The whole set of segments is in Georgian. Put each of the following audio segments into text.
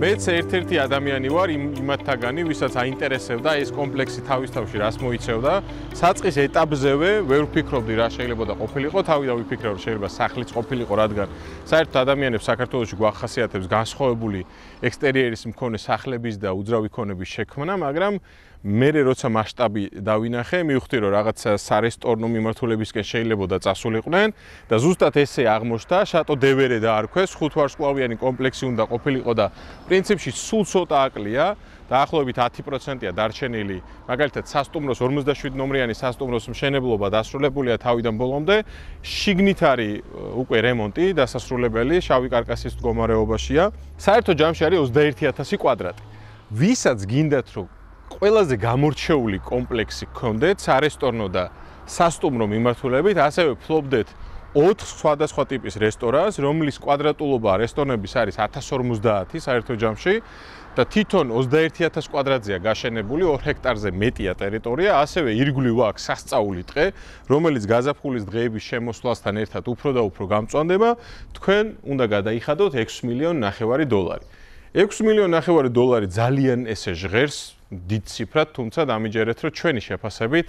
მეც ერთ-ერთი ადამიანი ვარ იმათთაგანი, ვისაც აინტერესებდა ეს კომპლექსი თავის თავში რას მოიცევდა. საწყის ეტაპზევე ვერ ვფიქრობდი რა შეიძლება და ყოფილიყო, თავიდან ვიფიქრე რომ შეიძლება სახლიც ყოფილიყო, რადგან საერთოდ ადამიანებს საქართველოში გვახასიათებს განსხვავებული ექსტერიერის მქონე სახლების და უძრავი ქონების შექმნა, მაგრამ მე როცა მასშტაბი დავინახე, მივხვდი რომ რაღაცა სარესტორნო მიმართულებისკენ შეიძლებოდა წასულიყვნენ და ზუსტად ესე აღმოჩნდა, შატო დევერე დაარქვეს, 5 ვარსკვლავიანი კომპლექსი უნდა ყოფილიყო და პრინციპში სულ ცოტა აკლია, დაახლოებით 10%-ია დარჩენილი, მაგალითად სასტუმროს 47 ნომრიანი სასტუმროს მშენებლობა დასრულებულია თავიდან ბოლომდე, შიგნით არის უკვე რემონტი, დასასრულებელი, შავი კარკასის მდგომარეობაშია. საერთო ჯამში არის 21000 კვადრატი. ვისაც გინდათ რომ ყველაზე გამორჩეული კომპლექსი გქონდეთ სარესტორნო და სასტუმრო მიმართულებით, ასევე ფლობდეთ 4 სხვადასხვა ტიპის რესტორანს, რომლის კვადრატულობა რესტორნების არის 1050 საერთო ჯამში და თითონ 21000 კვადრატზეა გაშენებული, 2 ჰექტარზე მეტია ტერიტორია, ასევე ირგვლივ აქვს სასწაული ტყე, რომელიც გაზაფხულის დღეების შემოსვლასთან ერთად უფრო და უფრო გამწვანდება, თქვენ უნდა გადაიხადოთ 6 მილიონი ნახევარი დოლარი. 6 მილიონი ნახევარი დოლარი ძალიან ესე ჟღერს დიდ ციფრად, თუმცა დამიჯერეთ, რომ ჩვენი შეფასებით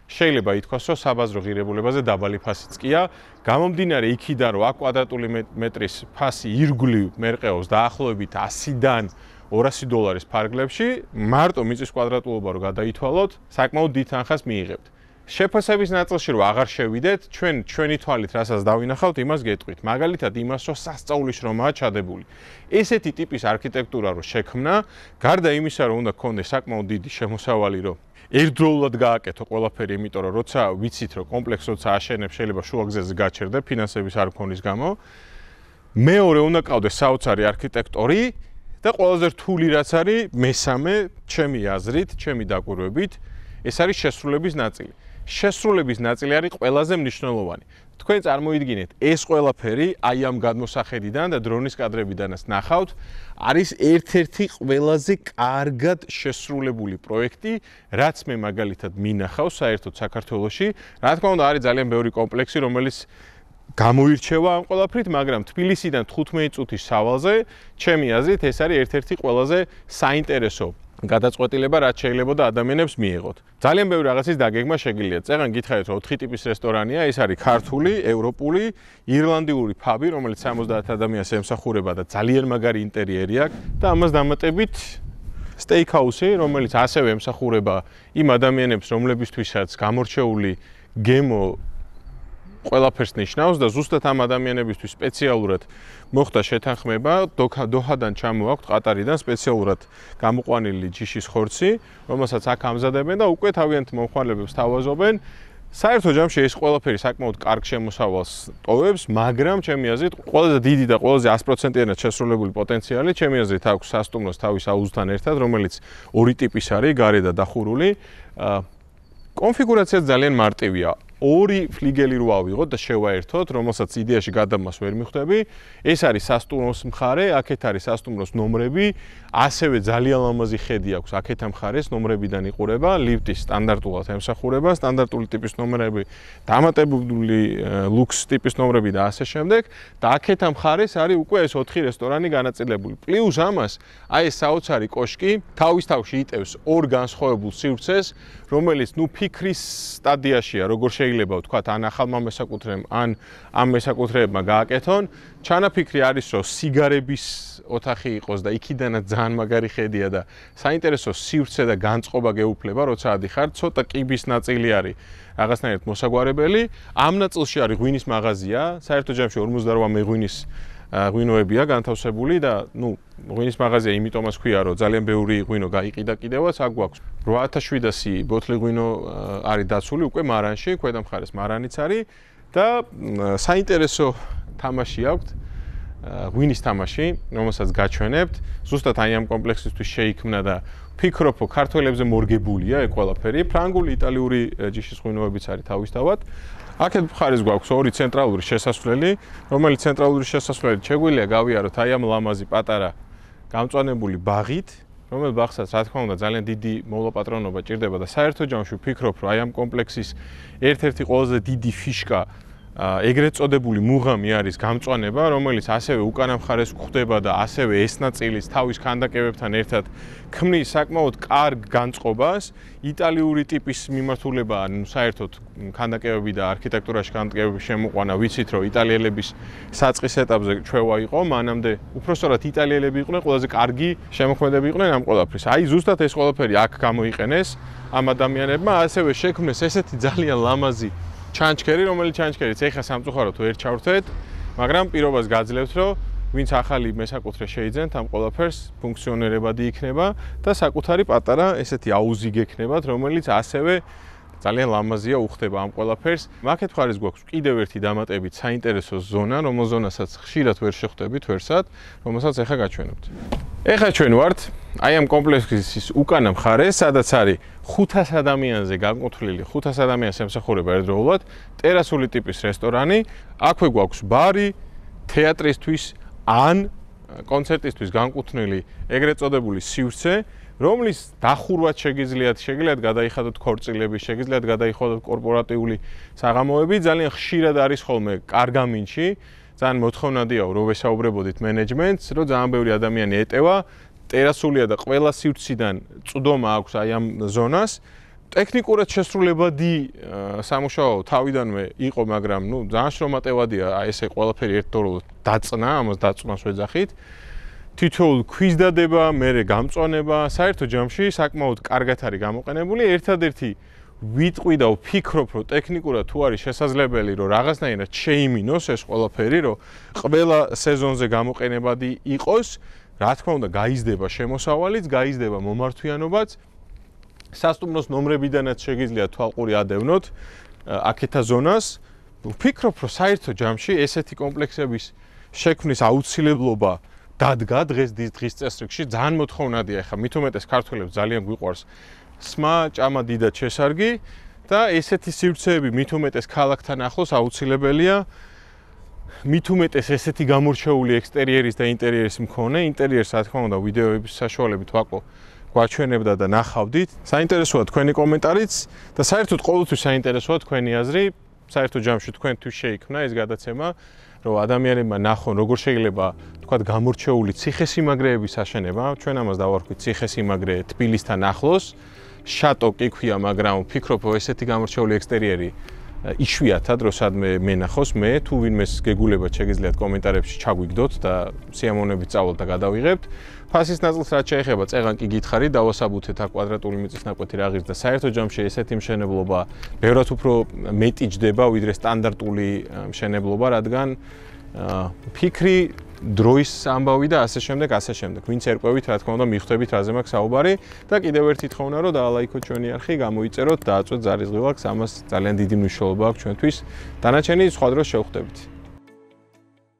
შეიძლება ითქვას, რომ საბაზრო ღირებულებაზე დაბალი ფასიც კია. გამომდინარე იქიდან, რომ აქ კვადრატული მეტრის ფასი ირგვლივ მერყეობს დაახლოებით 100-დან 200 დოლარის ფარგლებში, მარტო მიწის კვადრატულობა რო გადაითვალოთ, საკმაოდ დიდ თანხას მიიღებთ. შეფასების ნაწილში რო აღარ შევიდეთ, ჩვენი თვალით რასაც დავინახავთ, იმას გეტყვით. მაგალითად იმას, რომ სასწაულის შრომაა ჩადებული. ესეთი ტიპის არქიტექტურა რო შექმნა, გარდა იმისა, რომ უნდა გქონდეს საკმაოდ დიდი შემოსავალი, რომ ერთდროულად გააკეთო ყველაფერი, იმიტომ რომ როცა ვიცით, რომ კომპლექსს როცა აშენებ, შეიძლება შუაგზაზე გაჩერდე ფინანსების არ მქონის გამო. მეორე უნდა ყავდეს საოცარი არქიტექტორი და ყველაზე რთული რაც არის, მესამე, ჩემი აზრით, ჩემი დაკვირვებით, ეს არის შესრულების ნაწილი. შესრულების ნაწილი არის ყველაზე მნიშვნელოვანი. თქვენ წარმოიდგინეთ, ეს ყველაფერი აი ამ გადმოსახედიდან და დრონის კადრებიდანაც ნახავთ, არის ერთ-ერთი ყველაზე კარგად შესრულებული პროექტი, რაც მე მაგალითად მინახავს საერთოდ საქართველოში. რა თქმა უნდა, არის ძალიან ბევრი კომპლექსი, რომელიც გამოირჩევა ამ ყველაფრით, მაგრამ თბილისიდან 15 წუთის სავალზე, ჩემი აზრით, ეს არის ერთ-ერთი ყველაზე საინტერესო გადაწყვეტილება, რაც შეიძლება და ადამიანებს მიიღოთ. ძალიან ბევრი რაღაცის დაგეგმა შეგიძლიათ. წეგან გითხარით, რომ 4 ტიპის რესტორანია, ეს არის ქართული, ევროპული, ირლანდიური ფაბი, რომელიც 70 ადამიანს ემსახურება და ძალიან მაგარი ინტერიერი აქვს და ამას დამატებით სტეიქჰაუსი, რომელიც ასევე ემსახურება იმ ადამიანებს, რომლებისთვისაც გამორჩეული გემო ყველაფერს ნიშნავს და ზუსტად ამ ადამიანებისთვის სპეციალურად მოხდა შეთანხმება, დოჰადან ჩამოვაქვთ ყატარიდან სპეციალურად გამოყვანილი ჯიშის ხორცი, რომელსაც აქ ამზადებენ და უკვე თავიანთ მომხმარებელებს თავაზობენ. საერთო ჯამში ეს ყველაფერი საკმაოდ კარგ შემოსავალს ტოვებს, მაგრამ ჩემი აზრით, ყველაზე დიდი და ყველაზე 100%-იანად შესრულებული პოტენციალი ჩემი აზრით აქვს სასტუმროს თავის აუზთან ერთად, რომელიც 2 ტიპის არის, გარე და დახურული. კონფიგურაციაც ძალიან მარტივია. 2 ფლიგელი რო ავიღოთ და შევაერთოთ, რომელსაც იდეაში გადამას ვერ მიხვდები. ეს არის სასტუმროს მხარე, აქეთ არის სასტუმროს ნომრები, ასევე ძალიან ლამაზი ხედი აქვს აქეთ ამ მხარეს, ნომრებიდან იყურება, ლიფტის სტანდარტულად ემსახურება, სტანდარტული ტიპის ნომრები, დამატებული ლუქს ტიპის ნომრები და ასე შემდეგ. და აქეთ ამ მხარეს არის უკვე ეს 4 რესტორანი განაწილებული. პლუს ამას, აი ეს საოცარი კოშკი თავის თავში იტევს 2 განსხვავებულ სივრცეს, რომელიც ფიქრის სტადიაშია, როგორ შეიძლება ვთქვათ, ან ახალმა მესაკუთრემ, ან ამ მესაკუთრეებმა გააკეთონ. ჩანაფიქრი არის, რომ სიგარების ოთახი იყოს და იქიდანაც ძალიან მაგარი ხედია და საინტერესო სივრცე და განწყობა გეუფლება, როცა ადიხართ, ცოტა კიბის ნაწილი არის რაღაცნაირად მოსაგვარებელი. ამ ნაწილში არის ღვინის მაღაზია, საერთო ჯამში 48 ღვინოებია განთავსებული და ღვინის მაღაზია იმიტომაც ქვია, რომ ძალიან ბევრი ღვინო გაიყიდა კიდევაც, აქ გვაქვს 8700 ბოთლი ღვინო არის დაცული უკვე მარანში, ქვედა მხარეს მარანიც არის და საინტერესო თამაში აქვს, ღვინის თამაში, რომელსაც გაჩვენებთ. ზუსტად აი ამ კომპლექსისთვის შეიქმნა და ფიქრობ, რომ ქართველებზე მორგებულია ეს ყველაფერი. ფრანგული, იტალიური ჯიშის ღვინოებიც არის თავისთავად. აქეთ მხარეს გვაქვს ორი ცენტრალური შესასვლელი, რომელიც ცენტრალური შესასვლელი შეგვიძლია გავიაროთ აი ამ ლამაზი პატარა გამწვანებული ბაღით, რომელ ბაღსაც რა თქმა უნდა ძალიან დიდი მოვლა-პატრონობა ჭირდება და საერთო ჯამში ვფიქრობ, რომ აი ამ კომპლექსის ერთ-ერთი ყველაზე დიდი ფიშკა ეგრეთ წოდებული მუღამი არის გამწვანება, რომელიც ასევე უკანა მხარეს გვხვდება და ასევე ეს ნაწილის თავის ქანდაკებებთან ერთად ქმნის საკმაოდ კარგ განწყობას. იტალიური ტიპის მიმართულებაა, საერთოდ ქანდაკებები და არქიტექტურაში ქანდაკებების შემოყვანა, ვიცით, რომ იტალიელების საწყის ეტაპზე ჩვევა იყო, მანამდე უпростоრად იტალიელები იყვნენ ყველაზე კარგი შემოქმედები იყვნენ ამ ყველაფრის. აი ზუსტად ეს ყველაფერი აქ გამოიყენეს ამ ადამიანებმა, ასევე შექმნეს ესეთი ძალიან ლამაზი ჩანჩქერი, რომელიც ჩანჩქერიც ეხა სამწუხაროდ ვერ ჩავრთეთ, მაგრამ პირობას გაძლევთ, რომ ვინც ახალი მესაკუთრე შეიძენთ ამ ყველაფერს, ფუნქციონირებადი იქნება და საკუთარი პატარა ესეთი აუზი გექნებათ, რომელიც ასევე ძალიან ლამაზია, უხდება ამ ყველაფერს. მაქეთ მხარეს გვაქვს კიდევ ერთი დამატებით საინტერესო ზონა, რომელ ზონასაც ხშირად ვერ შეხვდებით ვერსად, რომელსაც ეხა გაჩვენებთ. ეხა ჩვენ ვართ აი ამ კომპლექსის უკანა მხარეს, სადაც არის 500 ადამიანზე განკუთვნილი 500 ადამიანს ემსახურება ერთდროულად ტერასული ტიპის რესტორანი. აქვე გვაქვს ბარი, თეატრისთვის ან კონცერტისთვის განკუთვნილი ეგრეთ წოდებული სივრცე, რომლის დახურვაც შეგიძლიათ გადაიხადოთ ქორწილები, შეგიძლიათ გადაიხადოთ კორპორატიული საღამოები, ძალიან ხშირად არის ხოლმე კარგამინში, ძალიან მოთხოვნადია რომ ვესაუბრებოდით მენეჯმენტს, რომ ძალიან ბევრი ადამიანი ეტევა, ტერასულია და ყველა სივრციდან წვდომა აქვს აი ამ ზონას. ტექნიკურად შესრულებადი სამუშაო თავიდანვე იყო, მაგრამ ძალიან შრომატევადია ესე ყველაფერი ერთდროულად დაწნა, ამას დაწნას ვეძახით. თითოეულ ქვის დადება, მერე გამწვანება, საერთო ჯამში საკმაოდ კარგად არის გამოყენებული. ერთადერთი ვიტყვი და ვფიქრობ, რომ ტექნიკურად თუ არის შესაძლებელი, რომ რაღაცნაირად შეიმინოს ეს ყველაფერი, რომ ყველა სეზონზე გამოყენებადი იყოს, რა თქმა უნდა, გაიზრდება შემოსავალიც, გაიზრდება მომართვიანობაც. სასტუმროს ნომრებიდანაც შეგიძლიათ თვალყური ადევნოთ აქეთა ზონას. ვფიქრობ, რომ საერთო ჯამში ესეთი კომპლექსების შექმნის აუცილებლობა დადგა დღეს წესრიგში, ძალიან მოთხოვნადია. ახლა მით უმეტეს ქართველებს ძალიან გვიყვარს სმა, ჭამა, დიდად შესარგი და ესეთი სივრცეები მით უმეტეს ქალაქთან ახლოს აუცილებელია. მით უმეტეს ესეთი გამორჩეული ექსტერიერის და ინტერიერის მქონე, ინტერიერს რა თქმა უნდა ვიდეოების საშუალებით ვაკო გვაჩვენებდა და ნახავდით. საინტერესოა თქვენი კომენტარიც და საერთოდ ყოველთვის საინტერესოა თქვენი აზრი. საერთო ჯამში თქვენთვის შეიქმნა ეს გადაცემა, რომ ადამიანებმა ნახონ როგორ შეიძლება თქვათ გამორჩეული ციხესიმაგრეების აშენება. ჩვენ ამას დავარქვით ციხესიმაგრე თბილისთან ახლოს. შატო კი ქვია, მაგრამ ვფიქრობ, რომ ესეთი გამორჩეული ექსტერიერი იშვიათად როსადმე მენახოს. მე თუ ვინმეს გეგულებათ შეგიძლიათ კომენტარებში ჩაგვიგდოთ და სიამოვნებით წავალთ და გადავიღებთ. ფასის ნაწილს რაც შეეხება, წეღან კი გითხარით, დავასაბუთეთ აქ კვადრატული მიწის ნაკვეთი რა ღირს და საერთო ჯამში ესეთი მშენებლობა ბევრად უფრო მეტი ჯდება, ვიდრე სტანდარტული მშენებლობა, რადგან ფიქრი, დროის ამბავი და ასე შემდეგ. ვინც ერკვევით, რა თქმა უნდა, მიხვდებით რაზე მაქვს საუბარი და კიდევ ერთი თხოვნა, რომ დაალაიქოთ ჩვენი არხი, გამოიწეროთ, დააწვეთ ზარისღილაკს, ამას ძალიან დიდი მნიშვნელობა აქვს ჩვენთვის. დანარჩენი სხვა დროს შევხვდებით.